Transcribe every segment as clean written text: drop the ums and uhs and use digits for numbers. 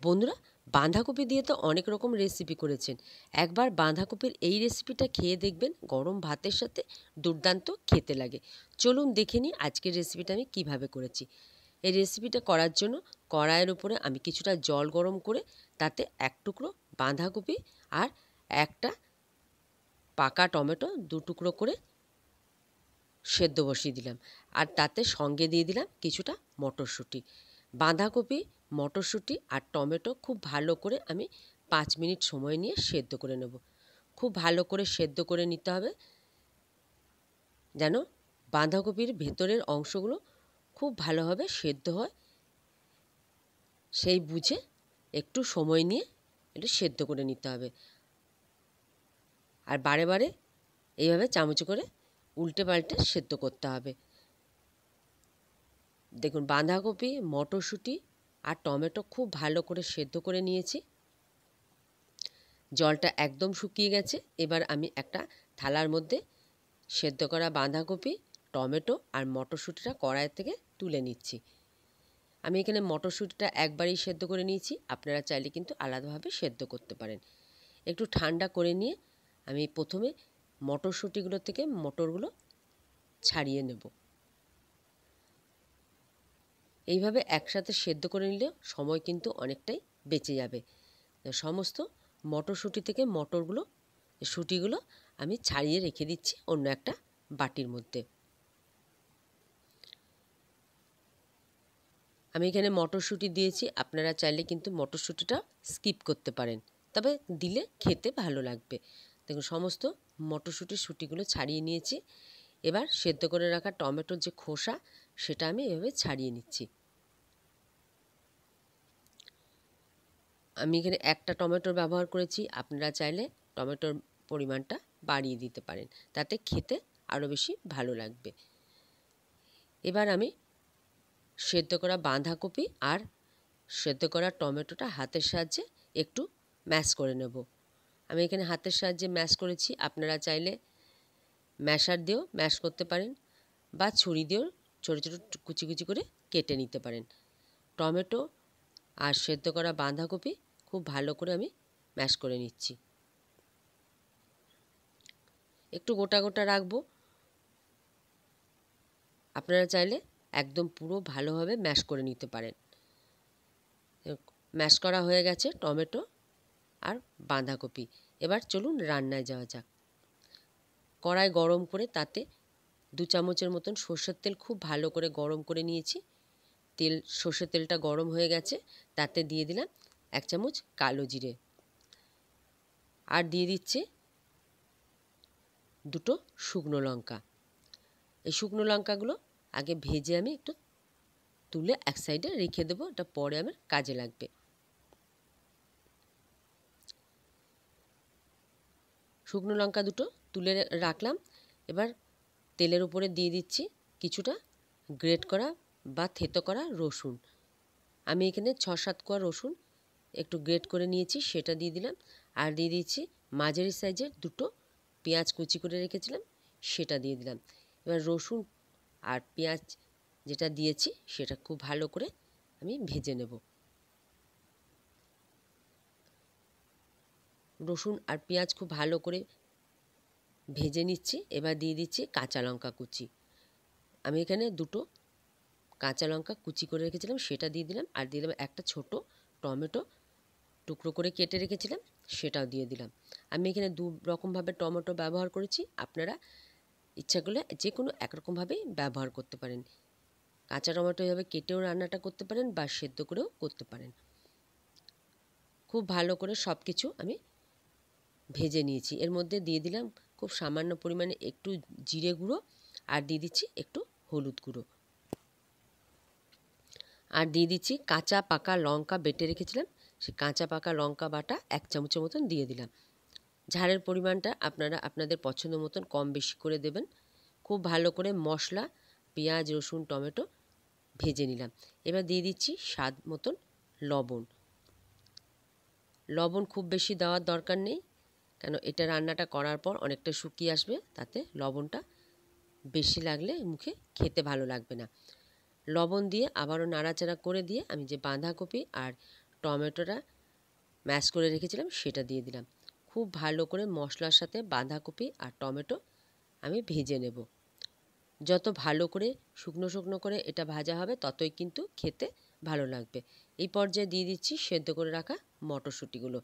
বন্ধুরা, বাঁধাকপি দিয়ে তো অনেক রকম রেসিপি করেছেন। একবার বাঁধাকপির এই রেসিপিটা খেয়ে দেখবেন, গরম ভাতের সাথে দুর্দান্ত খেতে লাগে। চলুন দেখে নিই আজকের রেসিপিটা আমি কিভাবে করেছি। এই রেসিপিটা করার জন্য কড়াইয়ের উপরে আমি কিছুটা জল গরম করে তাতে এক টুকরো বাঁধাকপি আর একটা পাকা টমেটো দু টুকরো করে সেদ্ধ বসিয়ে দিলাম। আর তাতে সঙ্গে দিয়ে দিলাম কিছুটা মটরশুঁটি। বাঁধাকপি, মটরশুঁটি আর টমেটো খুব ভালো করে আমি 5 মিনিট সময় নিয়ে সেদ্ধ করে নেব। খুব ভালো করে সেদ্ধ করে নিতে হবে, যেন বাঁধাকপির ভেতরের অংশগুলো খুব ভালোভাবে সেদ্ধ হয়। সেই বুঝে একটু সময় নিয়ে একটু সেদ্ধ করে নিতে হবে। আর বারে বারে এইভাবে চামচ করে উল্টে পাল্টে সেদ্ধ করতে হবে। দেখুন, বাঁধাকপি, মটরশুঁটি আর টমেটো খুব ভালো করে সেদ্ধ করে নিয়েছি। জলটা একদম শুকিয়ে গেছে। এবার আমি একটা থালার মধ্যে সেদ্ধ করা বাঁধাকপি, টমেটো আর মটরশুঁটিটা কড়াই থেকে তুলে নিচ্ছি। আমি এখানে মটরশুঁটিটা একবারেই সেদ্ধ করে নিয়েছি। আপনারা চাইলে কিন্তু আলাদাভাবে সেদ্ধ করতে পারেন। একটু ঠান্ডা করে নিয়ে আমি প্রথমে মটরশুঁটিগুলো থেকে মটরগুলো ছাড়িয়ে নেব। এইভাবে একসাথে সেদ্ধ করে নিলে সময় কিন্তু অনেকটাই বেঁচে যাবে। সমস্ত মটরশুঁটি থেকে শুঁটিগুলো আমি ছাড়িয়ে রেখে দিচ্ছি অন্য একটা বাটির মধ্যে। আমি এখানে মটরশুঁটি দিয়েছি, আপনারা চাইলে কিন্তু মটরশুঁটিটা স্কিপ করতে পারেন, তবে দিলে খেতে ভালো লাগবে। দেখুন, সমস্ত শুঁটিগুলো ছাড়িয়ে নিয়েছি। এবার সেদ্ধ করে রাখা টমেটোর যে খোসা, সেটা আমি এভাবে ছাড়িয়ে নিচ্ছি। আমি এখানে একটা টমেটোর ব্যবহার করেছি, আপনারা চাইলে টমেটোর পরিমাণটা বাড়িয়ে দিতে পারেন, তাতে খেতে আরও বেশি ভালো লাগবে। এবার আমি সেদ্ধ করা বাঁধাকপি আর সেদ্ধ করা টমেটোটা হাতের সাহায্যে একটু ম্যাশ করে নেব। আমি এখানে হাতের সাহায্যে ম্যাশ করেছি, আপনারা চাইলে ম্যাশার দিয়েও ম্যাশ করতে পারেন বা ছুরি দিয়েও ছোটো ছোটো কুচি কুচি করে কেটে নিতে পারেন। টমেটো আর সেদ্ধ করা বাঁধাকপি খুব ভালো করে আমি ম্যাশ করে নিচ্ছি। একটু গোটা গোটা রাখবো, আপনারা চাইলে একদম পুরো ভালোভাবে ম্যাশ করে নিতে পারেন। ম্যাশ করা হয়ে গেছে টমেটো আর বাঁধাকপি। এবার চলুন রান্নায় যাওয়া যাক। কড়াই গরম করে তাতে 2 চামচের মতন সর্ষের তেল খুব ভালো করে গরম করে নিয়েছি। সর্ষের তেলটা গরম হয়ে গেছে, তাতে দিয়ে দিলাম 1 চামচ কালো জিরে আর দিয়ে দিচ্ছি 2টো শুকনো লঙ্কা। এই শুকনো লঙ্কাগুলো আগে ভেজে আমি একটু তুলে এক সাইডে রেখে দেবো, এটা পরে আমার কাজে লাগবে। শুকনো লঙ্কা 2টো তুলে রাখলাম। এবার তেলের উপরে দিয়ে দিচ্ছি কিছুটা গ্রেট করা বা থেতো করা রসুন। আমি এখানে 6-7 কোয়া রসুন একটু গ্রেট করে নিয়েছি, সেটা দিয়ে দিলাম। আর দিয়ে দিচ্ছি মাঝারি সাইজের 2টো পেঁয়াজ কুচি করে রেখেছিলাম, সেটা দিয়ে দিলাম। এবার রসুন আর পেঁয়াজ যেটা দিয়েছি সেটা খুব ভালো করে আমি ভেজে নেব। রসুন আর পেঁয়াজ খুব ভালো করে ভেজে নিচ্ছি। এবার দিয়ে দিচ্ছি কাঁচা লঙ্কা কুচি। আমি এখানে 2টো কাঁচা লঙ্কা কুচি করে রেখেছিলাম, সেটা দিয়ে দিলাম। আর দিয়ে দিলাম একটা ছোট টমেটো টুকরো করে কেটে রেখেছিলাম, সেটাও দিয়ে দিলাম। আমি এখানে 2 রকমভাবে টমেটো ব্যবহার করেছি, আপনারা ইচ্ছা করলে যে কোনো একরকমভাবেই ব্যবহার করতে পারেন। কাঁচা টমেটো এভাবে কেটেও রান্নাটা করতে পারেন বা সেদ্ধ করেও করতে পারেন। খুব ভালো করে সব কিছু আমি ভেজে নিয়েছি। এর মধ্যে দিয়ে দিলাম খুব সামান্য পরিমাণে একটু জিরে গুঁড়ো আর দিয়ে দিচ্ছি একটু হলুদ গুঁড়ো। আর দিয়ে দিচ্ছি কাঁচা পাকা লঙ্কা বেটে রেখেছিলাম, সেই কাঁচা পাকা লঙ্কা বাটা 1 চামচের মতন দিয়ে দিলাম। ঝালের পরিমাণটা আপনারা আপনাদের পছন্দ মতন কম বেশি করে দেবেন। খুব ভালো করে মশলা, পেঁয়াজ, রসুন, টমেটো ভেজে নিলাম। এবার দিয়ে দিচ্ছি স্বাদ মতন লবণ। লবণ খুব বেশি দেওয়ার দরকার নেই, কেন এটা রান্নাটা করার পর অনেকটা শুকিয়ে আসবে, তাতে লবণটা বেশি লাগলে মুখে খেতে ভালো লাগবে না। লবণ দিয়ে আবারও নাড়াচাড়া করে দিয়ে আমি যে বাঁধাকপি আর টমেটোটা ম্যাশ করে রেখেছিলাম সেটা দিয়ে দিলাম। খুব ভালো করে মশলার সাথে বাঁধাকপি আর টমেটো আমি ভেজে নেব। যত ভালো করে শুকনো শুকনো করে এটা ভাজা হবে ততই কিন্তু খেতে ভালো লাগবে। এই পর্যায়ে দিয়ে দিচ্ছি সেদ্ধ করে রাখা মটরশুঁটিগুলো,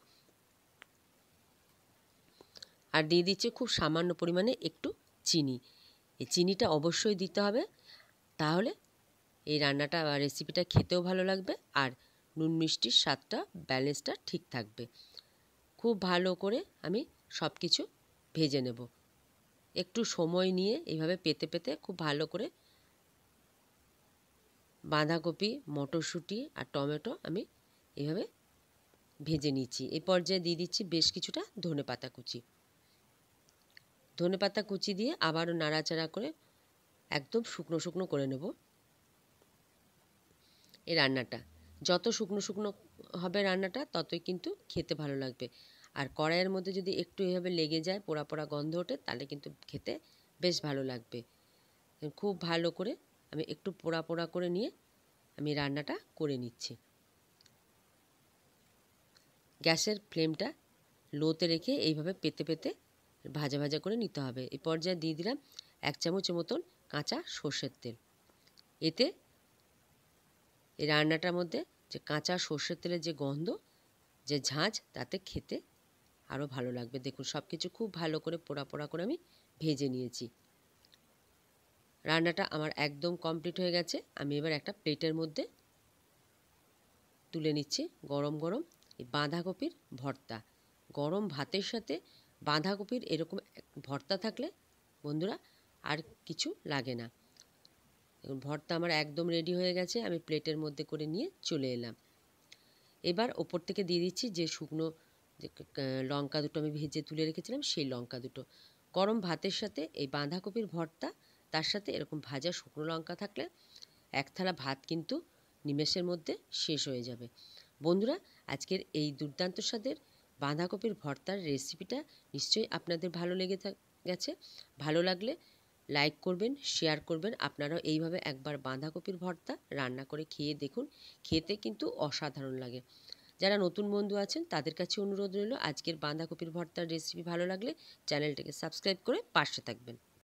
আর দিয়ে দিচ্ছি খুব সামান্য পরিমাণে একটু চিনি। এই চিনিটা অবশ্যই দিতে হবে, তাহলে এই রান্নাটা বা রেসিপিটা খেতেও ভালো লাগবে আর নুন মিষ্টির স্বাদটা ব্যালেন্সটা ঠিক থাকবে। খুব ভালো করে আমি সব কিছু ভেজে নেব। একটু সময় নিয়ে এইভাবে পেতে পেতে খুব ভালো করে বাঁধাকপি, মটরশুঁটি আর টমেটো আমি এইভাবে ভেজে নিচ্ছি। এই পর্যায়ে দিয়ে দিচ্ছি বেশ কিছুটা ধনেপাতা কুচি। ধনেপাতা কুচি দিয়ে আবারও নাড়াচাড়া করে একদম শুকনো শুকনো করে নেব। এই রান্নাটা যত শুকনো শুকনো হবে রান্নাটা ততই কিন্তু খেতে ভালো লাগবে। আর কড়াইয়ের মধ্যে যদি একটু এভাবে লেগে যায়, পোড়া পোড়া গন্ধ ওঠে, তাহলে কিন্তু খেতে বেশ ভালো লাগবে। খুব ভালো করে আমি একটু পোড়া পোড়া করে নিয়ে আমি রান্নাটা করে নিচ্ছি। গ্যাসের ফ্লেমটা লোতে রেখে এইভাবে পেতে পেতে ভাজা ভাজা করে নিতে হবে। এই পর্যায়ে দিয়ে দিলাম 1 চামচ মতন কাঁচা সর্ষের তেল। এতে এই রান্নাটার মধ্যে যে কাঁচা সর্ষের তেলের যে গন্ধ, যে ঝাঁঝ, তাতে খেতে আরও ভালো লাগবে। দেখুন সব কিছু খুব ভালো করে পোড়া পোড়া করে আমি ভেজে নিয়েছি। রান্নাটা আমার একদম কমপ্লিট হয়ে গেছে। আমি এবার একটা প্লেটের মধ্যে তুলে নিচ্ছি। গরম গরম এই বাঁধাকপির ভর্তা, গরম ভাতের সাথে বাঁধাকপির এরকম ভর্তা থাকলে বন্ধুরা আর কিছু লাগে না। এখন ভর্তা আমার একদম রেডি হয়ে গেছে। আমি প্লেটের মধ্যে করে নিয়ে চলে এলাম। এবার ওপর থেকে দিয়ে দিচ্ছি যে শুকনো যে লঙ্কা দুটো আমি ভেজে তুলে রেখেছিলাম, সেই লঙ্কা দুটো। গরম ভাতের সাথে এই বাঁধাকপির ভর্তা, তার সাথে এরকম ভাজা শুকনো লঙ্কা থাকলে এক থালা ভাত কিন্তু নিমেষের মধ্যে শেষ হয়ে যাবে। বন্ধুরা, আজকের এই দুর্দান্ত স্বাদের বাঁধাকপির ভর্তার রেসিপিটা নিশ্চয়ই আপনাদের ভালো লেগে গেছে। ভালো লাগলে লাইক করবেন, শেয়ার করবেন। আপনারাও এইভাবে একবার বাঁধাকপির ভর্তা রান্না করে খেয়ে দেখুন, খেতে কিন্তু অসাধারণ লাগে। যারা নতুন বন্ধু আছেন তাদের কাছে অনুরোধ রইল, আজকের বাঁধাকপির ভর্তার রেসিপি ভালো লাগলে চ্যানেলটাকে সাবস্ক্রাইব করে পাশে থাকবেন।